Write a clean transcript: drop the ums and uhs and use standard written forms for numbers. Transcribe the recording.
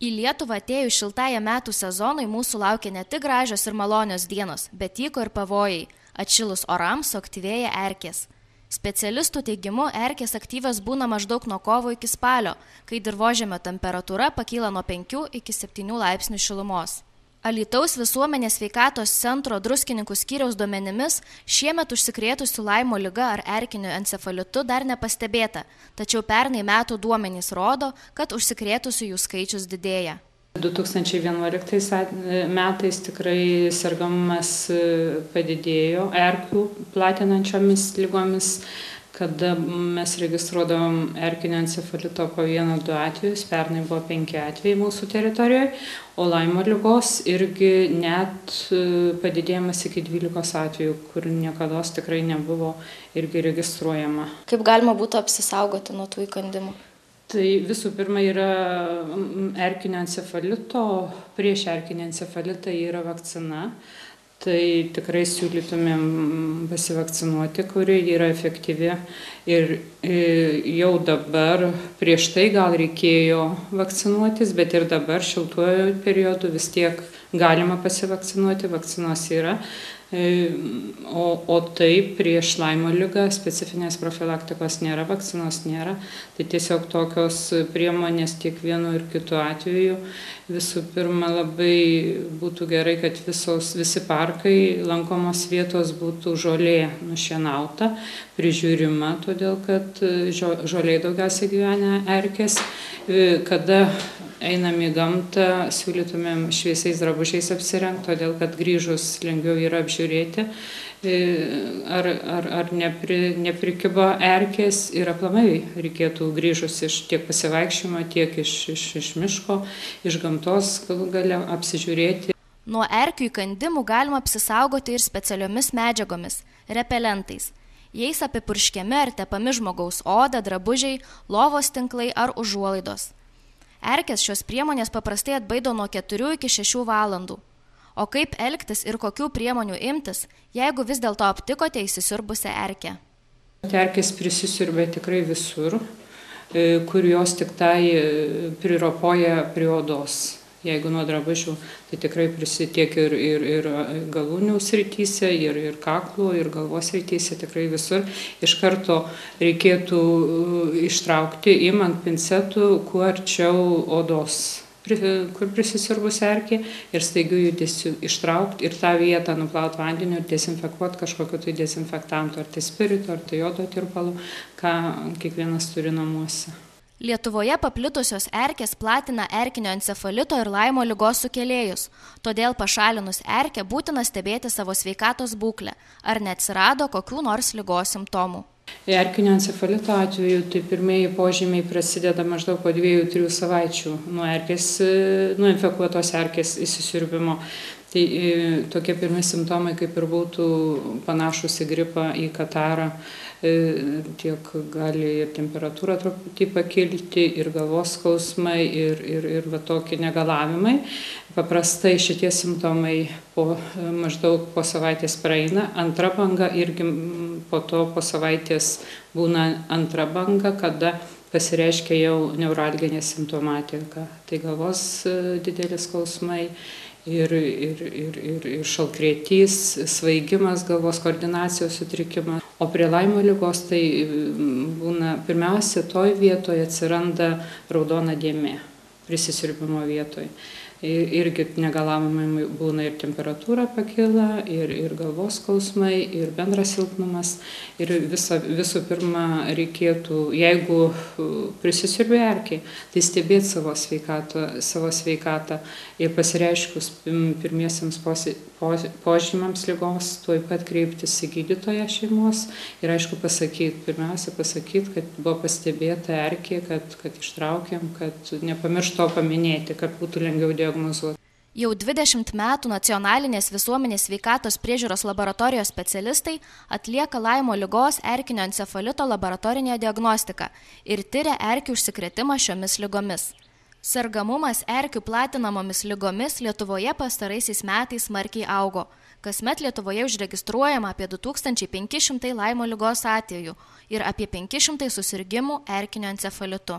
Į Lietuvą atėjus šiltajam metų sezonui mūsų laukia ne tik gražios ir malonios dienos, bet tyko ir pavojai. Atšilus orams suaktyvėja erkės. Specialistų teigimu, erkės aktyvios būna maždaug nuo kovo iki spalio, kai dirvožemio temperatūra pakyla nuo 5 iki 7 laipsnių šilumos. Alytaus visuomenės sveikatos centro Druskininkų skyriaus duomenimis šiemet užsikrėtusių Laimo liga ar erkiniu encefalitu dar nepastebėta, tačiau pernai metų duomenys rodo, kad užsikrėtusiųjų skaičius didėja. 2011 metais tikrai sergamumas padidėjo erkių platinančiomis lygomis, kada mes registruodavom erkinio encefalito po 1-2 atvejus, pernai buvo 5 atvejai mūsų teritorijoje, o Laimo ligos irgi net padidėjimas iki 12 atvejų, kur niekados tikrai nebuvo irgi registruojama. Kaip galima būtų apsisaugoti nuo tų įkandimų? Tai visų pirma yra erkinio encefalito, prieš erkinį encefalitą yra vakcina. Tai tikrai siūlytumėm pasivakcinuoti, kuri yra efektyvi. Ir jau dabar, prieš tai gal reikėjo vakcinuotis, bet ir dabar šiltuoju periodu vis tiek galima pasivakcinuoti, vakcinos yra. O taip prieš Laimo ligą specifinės profilaktikos nėra, vakcinos nėra. Tai tiesiog tokios priemonės tiek vienu ir kitu atveju. Visų pirma, labai būtų gerai, kad visi parkai, lankomos vietos būtų žolė nušienauta, prižiūrima, todėl kad žolė daugiausiai gyvena erkės. Kada einam į gamtą, siūlytumėm šviesiais drabužiais apsirengti, todėl kad grįžus lengviau yra apžiūrėti, ar neprikibo erkės ir aplamai reikėtų grįžus iš tiek pasivaikščiojimo, tiek iš miško, iš gamtos galų gale apsižiūrėti. Nuo erkių įkandimų galima apsisaugoti ir specialiomis medžiagomis – repelentais. Jais apipurškiami ar tepami žmogaus oda, drabužiai, lovos tinklai ar užuolaidos. Erkės šios priemonės paprastai atbaido nuo 4 iki 6 valandų. O kaip elgtis ir kokių priemonių imtis, jeigu vis dėlto aptikote įsisiurbusią erkę? Erkės prisisiurbia tikrai visur, kur jos tik tai priropoja prie odos. Jeigu nuo drabužių, tai tikrai prisitiek ir galūnių srityse, ir kaklų, ir galvos srityse, tikrai visur. Iš karto reikėtų ištraukti, imant pincetų, kuo arčiau odos, kur prisisiurbus erkė, ir staigiu judesiu ištraukti ir tą vietą nuplauti vandeniu ir dezinfekuoti kažkokiu tai dezinfektantu, ar tai spiritu, ar tai jodo tirpalu, ką kiekvienas turi namuose. Lietuvoje paplitusios erkės platina erkinio encefalito ir Laimo ligos sukėlėjus, todėl pašalinus erkę būtina stebėti savo sveikatos būklę, ar neatsirado kokių nors ligos simptomų. Erkinio encefalito atveju tai pirmieji požymiai prasideda maždaug po 2-3 savaičių nuo infekuotos erkės įsisiurbimo. Tai tokie pirmi simptomai kaip ir būtų panašus į gripą, į katarą, tiek gali ir temperatūra truputį pakilti, ir galvos skausmai, ir va tokie negalavimai. Paprastai šitie simptomai maždaug po savaitės praeina, antra banga irgi po to po savaitės būna antra banga, kada pasireiškia jau neuralginė simptomatika. Tai galvos didelis skausmai. Ir šalkrėtys, svaigimas, galvos koordinacijos sutrikimas. O prie Laimo ligos tai būna, pirmiausia, toj vietoje atsiranda raudona dėmė prisisiurbimo vietoje. Irgi negalavimai būna, ir temperatūra pakyla, ir galvos skausmai, ir bendras silpnumas. Ir visų pirma reikėtų, jeigu prisisiurbia erkė, tai stebėti savo sveikatą ir pasireiškus pirmiesiams požymiams ligos, tuoj pat kreiptis į gydytoją šeimos ir aišku pirmiausia pasakyti, kad buvo pastebėta erkė, kad ištraukėm, kad nepamiršto paminėti, kad būtų lengviau diagnozuoti. Jau 20 metų nacionalinės visuomenės sveikatos priežiūros laboratorijos specialistai atlieka Laimo ligos erkinio encefalito laboratorinę diagnostiką ir tiria erkių užsikrėtimą šiomis ligomis. Sergamumas erkių platinamomis ligomis Lietuvoje pastaraisiais metais smarkiai augo. Kasmet Lietuvoje užregistruojama apie 2500 Laimo ligos atvejų ir apie 500 susirgimų erkinio encefalitu.